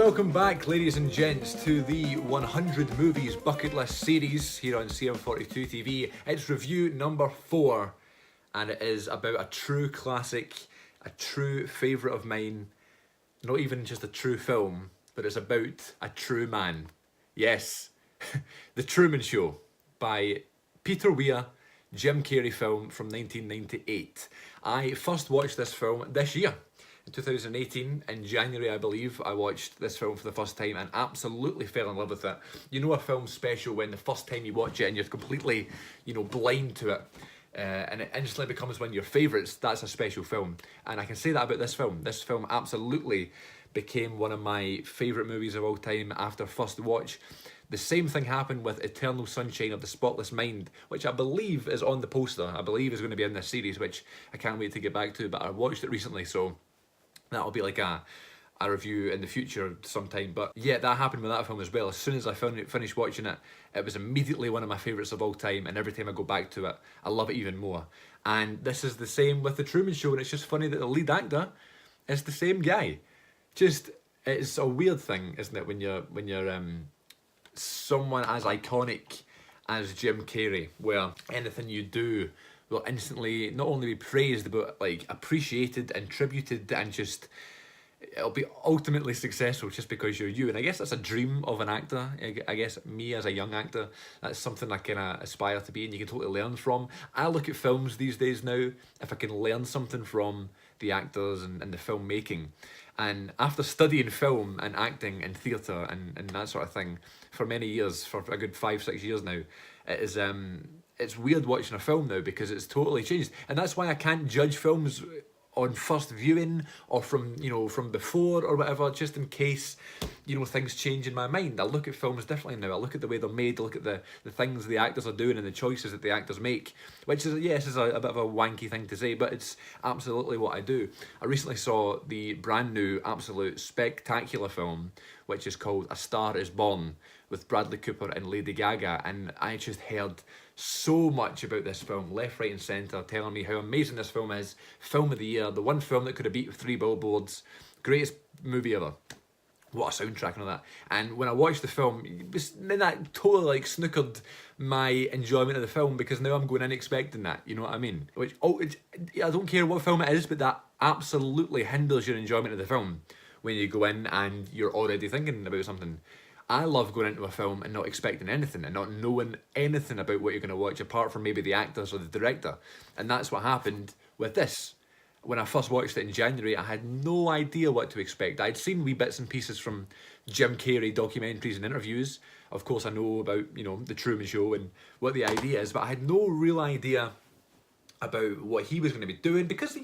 Welcome back, ladies and gents, to the 100 Movies Bucket List series here on CM42 TV. It's review number 4, and it is about a true classic, a true favourite of mine. Not even just a true film, but it's about a true man. Yes, The Truman Show by Peter Weir, Jim Carrey film from 1998. I first watched this film this year. In 2018, in January I believe, I watched this film for the first time and absolutely fell in love with it. You know a film's special when the first time you watch it and you're completely, blind to it. And it instantly becomes one of your favourites. That's a special film. And I can say that about this film. This film absolutely became one of my favourite movies of all time after first watch. The same thing happened with Eternal Sunshine of the Spotless Mind, which I believe is on the poster. I believe is going to be in this series, which I can't wait to get back to, but I watched it recently, so that'll be like a review in the future sometime. But yeah, that happened with that film as well. As soon as I finished watching it, it was immediately one of my favourites of all time, and every time I go back to it, I love it even more. And this is the same with The Truman Show, and it's just funny that the lead actor is the same guy. Just, it's a weird thing, isn't it, when you're someone as iconic as Jim Carrey, where anything you do will instantly not only be praised but like appreciated and tributed, and just it'll be ultimately successful just because you're you. And I guess that's a dream of an actor. I guess me as a young actor, that's something I kind of aspire to be, and you can totally learn from. I look at films these days now, if I can learn something from the actors and the filmmaking. And after studying film and acting and theatre and that sort of thing for many years, for a good 5-6 years now, it's weird watching a film now because it's totally changed. And that's why I can't judge films on first viewing or from before or whatever, just in case things change in my mind. I look at films differently now. I look at the way they're made, I look at the things the actors are doing and the choices that the actors make, which is, yes, is a bit of a wanky thing to say, but it's absolutely what I do. I recently saw the brand new, absolute spectacular film, which is called A Star Is Born, with Bradley Cooper and Lady Gaga, and I just heard so much about this film, left, right and centre, telling me how amazing this film is, film of the year, the one film that could have beat 3 billboards, greatest movie ever. What a soundtrack and all that. And when I watched the film, then that totally snookered my enjoyment of the film, because now I'm going in expecting that, you know what I mean? Which, I don't care what film it is, but that absolutely hinders your enjoyment of the film when you go in and you're already thinking about something. I love going into a film and not expecting anything and not knowing anything about what you're going to watch apart from maybe the actors or the director. And that's what happened with this. When I first watched it in January, I had no idea what to expect. I'd seen wee bits and pieces from Jim Carrey documentaries and interviews. Of course, I know about, The Truman Show and what the idea is, but I had no real idea about what he was going to be doing, because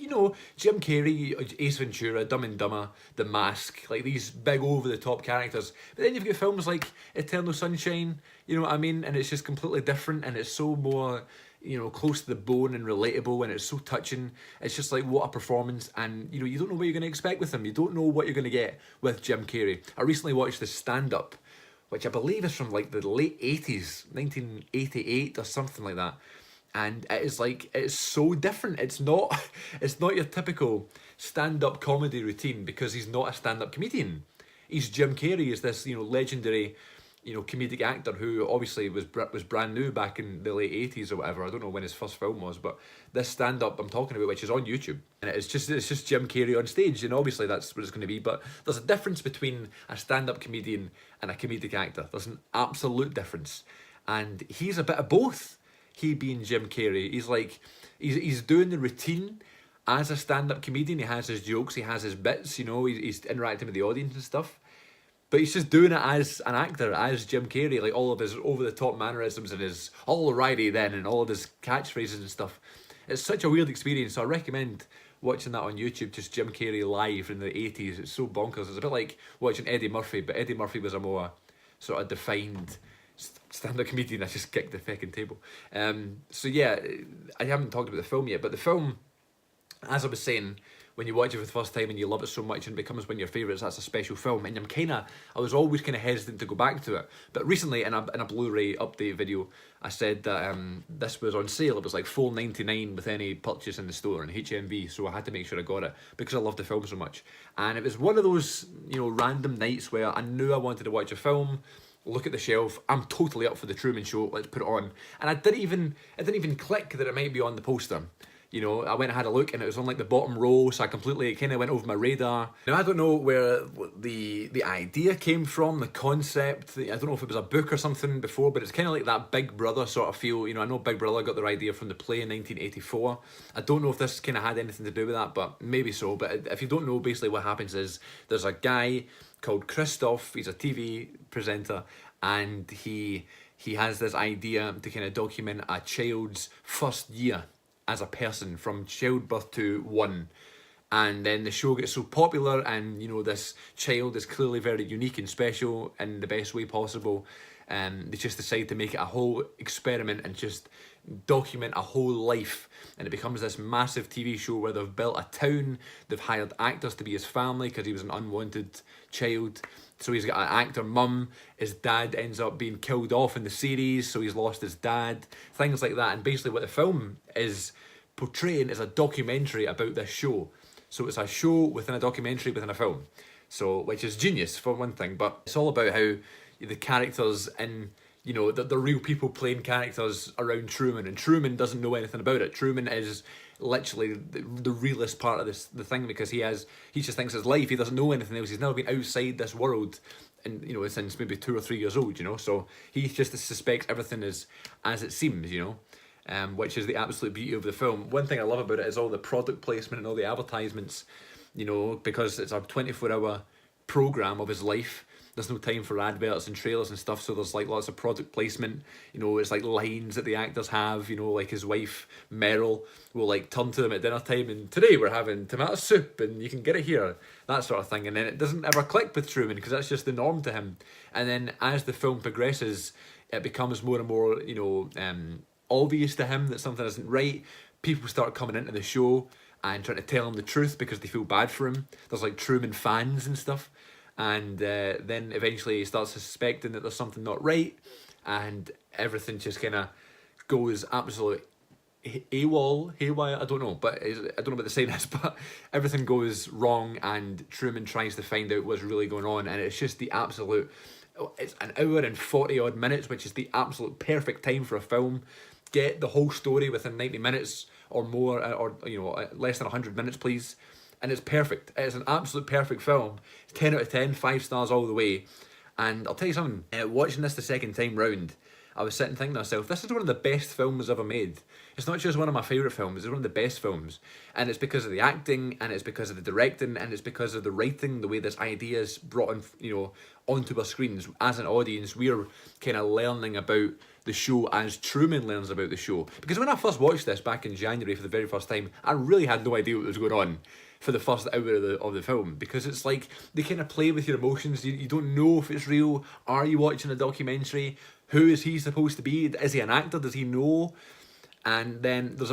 Jim Carrey, Ace Ventura, Dumb and Dumber, The Mask, like these big over-the-top characters. But then you've got films like Eternal Sunshine, you know what I mean, and it's just completely different, and it's so more close to the bone and relatable, and it's so touching. It's just like, what a performance. And you don't know what you're going to expect with him. You don't know what you're going to get with Jim Carrey. I recently watched the stand-up, which I believe is from like the late 80s, 1988 or something like that. And it's so different. It's not your typical stand-up comedy routine, because he's not a stand-up comedian. He's Jim Carrey, is this legendary comedic actor who obviously was brand new back in the late 80s or whatever. I don't know when his first film was, but this stand-up I'm talking about, which is on YouTube, and it's just Jim Carrey on stage, and obviously that's what it's going to be. But there's a difference between a stand-up comedian and a comedic actor. There's an absolute difference, and he's a bit of both. He being Jim Carrey, he's doing the routine as a stand-up comedian. He has his jokes, he has his bits, he's interacting with the audience and stuff. But he's just doing it as an actor, as Jim Carrey, like all of his over-the-top mannerisms and his alrighty then and all of his catchphrases and stuff. It's such a weird experience, so I recommend watching that on YouTube, just Jim Carrey live in the 80s. It's so bonkers. It's a bit like watching Eddie Murphy, but Eddie Murphy was a more sort of defined stand-up comedian. I just kicked the fucking table. So yeah, I haven't talked about the film yet, but the film, as I was saying, when you watch it for the first time and you love it so much and it becomes one of your favourites, that's a special film. And I was always kind of hesitant to go back to it. But recently in a Blu-ray update video, I said that this was on sale. It was like $4.99 with any purchase in the store in HMV, so I had to make sure I got it because I loved the film so much. And it was one of those, random nights where I knew I wanted to watch a film, look at the shelf, I'm totally up for the Truman Show, let's put it on. And it didn't even click that it might be on the poster. I went and had a look and it was on like the bottom row, so it kind of went over my radar. Now I don't know where the idea came from, the concept. I don't know if it was a book or something before, but it's kind of like that Big Brother sort of feel. I know Big Brother got their idea from the play in 1984. I don't know if this kind of had anything to do with that, but maybe so. But if you don't know, basically what happens is there's a guy called Christoph, he's a TV presenter, and he has this idea to kind of document a child's first year as a person from childbirth to 1. And then the show gets so popular and this child is clearly very unique and special in the best way possible. They just decide to make it a whole experiment and just document a whole life, and it becomes this massive TV show where they've built a town, they've hired actors to be his family because he was an unwanted child. So he's got an actor mum, his dad ends up being killed off in the series, so he's lost his dad, things like that. And basically what the film is portraying is a documentary about this show. So it's a show within a documentary within a film, so which is genius for one thing. But it's all about how the characters in the real people playing characters around Truman, and Truman doesn't know anything about it. Truman is literally the realest part of the thing, because he just thinks his life, he doesn't know anything else, he's never been outside this world, and since maybe 2 or 3 years old, so he just suspects everything is as it seems, which is the absolute beauty of the film. One thing I love about it is all the product placement and all the advertisements, because it's a 24-hour program of his life. There's no time for adverts and trailers and stuff, so there's like lots of product placement. It's like lines that the actors have, like his wife Meryl will like turn to him at dinner time and today we're having tomato soup and you can get it here, that sort of thing. And then it doesn't ever click with Truman because that's just the norm to him. And then as the film progresses, it becomes more and more obvious to him that something isn't right. People start coming into the show and trying to tell him the truth because they feel bad for him. There's like Truman fans and stuff. And then eventually he starts suspecting that there's something not right, and everything just kind of goes absolute haywire. I don't know, but I don't know what the saying is, but everything goes wrong, and Truman tries to find out what's really going on, and it's just the absolute. It's an hour and 40 odd minutes, which is the absolute perfect time for a film. Get the whole story within 90 minutes or more, or less than 100 minutes, please. And it's perfect. It's an absolute perfect film. 10 out of 10, 5 stars all the way. And I'll tell you something, watching this the second time round, I was sitting thinking to myself, this is one of the best films ever made. It's not just one of my favourite films, it's one of the best films. And it's because of the acting, and it's because of the directing, and it's because of the writing, the way this idea is brought on, onto our screens. As an audience, we're kind of learning about the show as Truman learns about the show. Because when I first watched this back in January for the very first time, I really had no idea what was going on for the first hour of the film, because it's like they kind of play with your emotions. You don't know if it's real. Are you watching a documentary? Who is he supposed to be? Is he an actor? Does he know? And then there's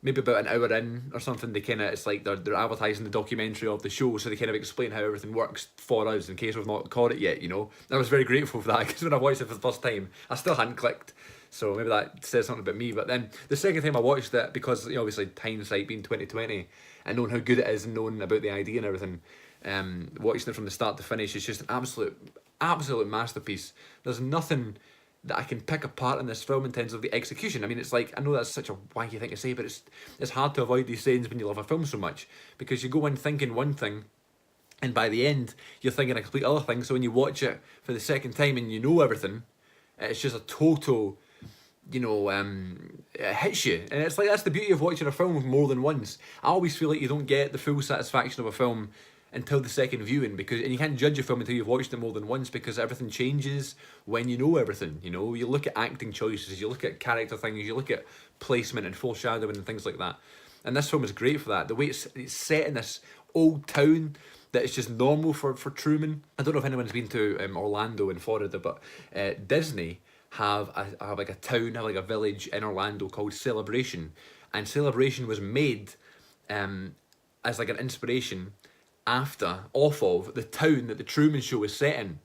maybe about an hour in or something, it's like they're advertising the documentary of the show, so they kind of explain how everything works for us in case we've not caught it yet. I was very grateful for that, because when I watched it for the first time, I still hadn't clicked. So maybe that says something about me. But then the second time I watched it, because obviously hindsight being 2020 and knowing how good it is and knowing about the idea and everything, watching it from the start to finish is just an absolute masterpiece. There's nothing that I can pick apart in this film in terms of the execution. I mean, it's like, I know that's such a wanky thing to say, but it's hard to avoid these sayings when you love a film so much, because you go in thinking one thing, and by the end you're thinking a complete other thing. So when you watch it for the second time and you know everything, it's just a total, it hits you. And it's like, that's the beauty of watching a film more than once. I always feel like you don't get the full satisfaction of a film until the second viewing, and you can't judge a film until you've watched it more than once, because everything changes when you know everything. You look at acting choices, you look at character things, you look at placement and foreshadowing and things like that. And this film is great for that. The way it's set in this old town that it's just normal for Truman. I don't know if anyone's been to Orlando in Florida, but Disney have like a town, have like a village in Orlando called Celebration, and Celebration was made as like an inspiration off of the town that the Truman Show was set in,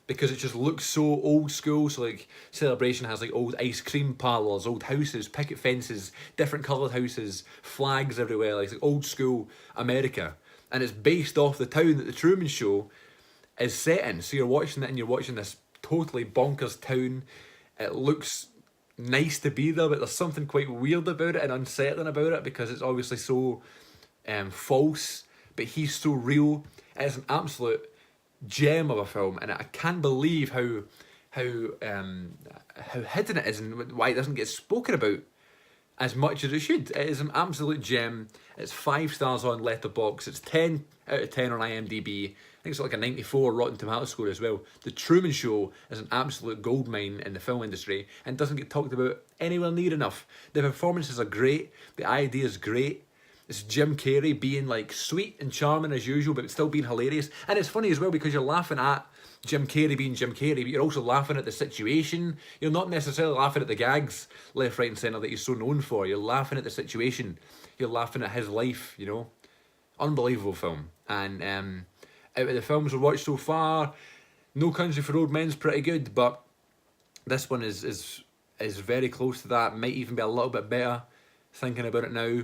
because it just looks so old school. So like Celebration has like old ice cream parlours, old houses, picket fences, different coloured houses, flags everywhere, like old school America. And it's based off the town that the Truman Show is set in. So you're watching it and you're watching this totally bonkers town. It looks nice to be there, but there's something quite weird about it and unsettling about it, because it's obviously so false, but he's so real. It's an absolute gem of a film, and I can't believe how hidden it is and why it doesn't get spoken about as much as it should. It is an absolute gem. It's 5 stars on Letterboxd. It's 10 out of 10 on IMDb. I think it's like a 94 Rotten Tomato score as well. The Truman Show is an absolute goldmine in the film industry and doesn't get talked about anywhere near enough. The performances are great. The idea is great. It's Jim Carrey being like sweet and charming as usual, but still being hilarious. And it's funny as well because you're laughing at Jim Carrey being Jim Carrey, but you're also laughing at the situation. You're not necessarily laughing at the gags left, right and centre that he's so known for. You're laughing at the situation. You're laughing at his life, you know. Unbelievable film. And out of the films we've watched so far, No Country for Old Men's pretty good, but this one is very close to that. Might even be a little bit better, thinking about it now.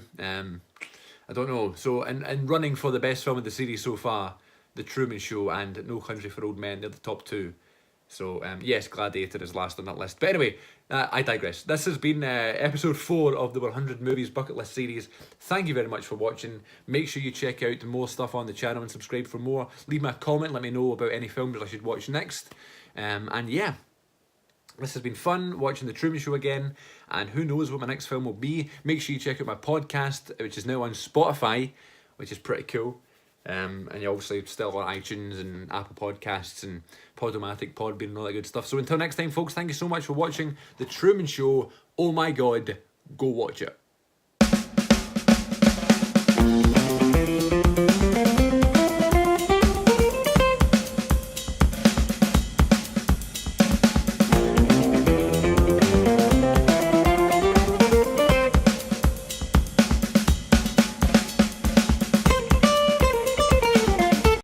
I don't know. So, and running for the best film of the series so far, The Truman Show and No Country for Old Men, they're the top two. So, yes, Gladiator is last on that list. But anyway, I digress. This has been episode 4 of the 100 Movies Bucket List series. Thank you very much for watching. Make sure you check out more stuff on the channel and subscribe for more. Leave me a comment, let me know about any films I should watch next. And yeah, this has been fun watching The Truman Show again, and who knows what my next film will be. Make sure you check out my podcast, which is now on Spotify, which is pretty cool. And you're obviously still on iTunes and Apple Podcasts and Podomatic, Podbean and all that good stuff. So until next time, folks, thank you so much for watching The Truman Show. Oh my God, go watch it.